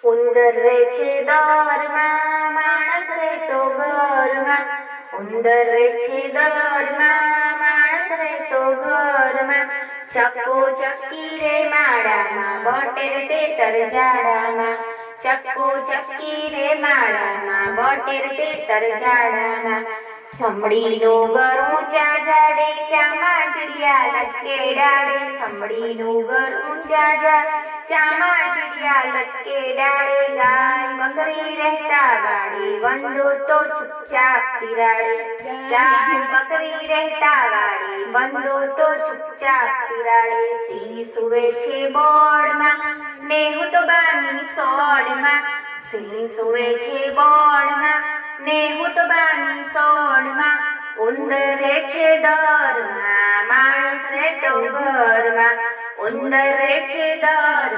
ઉંદર રે છે દરમાં, માણસ રહેતો ઘરમાં. ઉંદર રે છે દરમાં, માણસ રહેતો ઘરમાં. ચક્કો ચક્કી રે માળામાં, બટેર તેતર ઝાડામાં. ચક્કો ચક્કી રે માળામાં, બટેર તેતર ઝાડામાં. સમડીનું ઘર ઊંચા ઝાડે, ચામાં ચિડિયા લટકે ડાળે. સમડીનું ઘર ઊંચા ઝાડે, ચામાં ચિડિયા લટકે ડાળે. ગાય બકરી રહેતા વાડે, વંડો તો ચૂપચાપ તિરાડે. ગાય બકરી રહેતા વાડે, વંડો તો ચૂપચાપ તિરાડે. સિંહ સૂવે છે બોળમાં, ને હુતબાની સોડમાં. સિંહ સૂવે છે બોળમાં, ને હુતબાની સોડમાં. ઉંદર રે છે દરમાં, માણસ રહેતો ઘરમાં. ઉંદર રે છે દરમાં.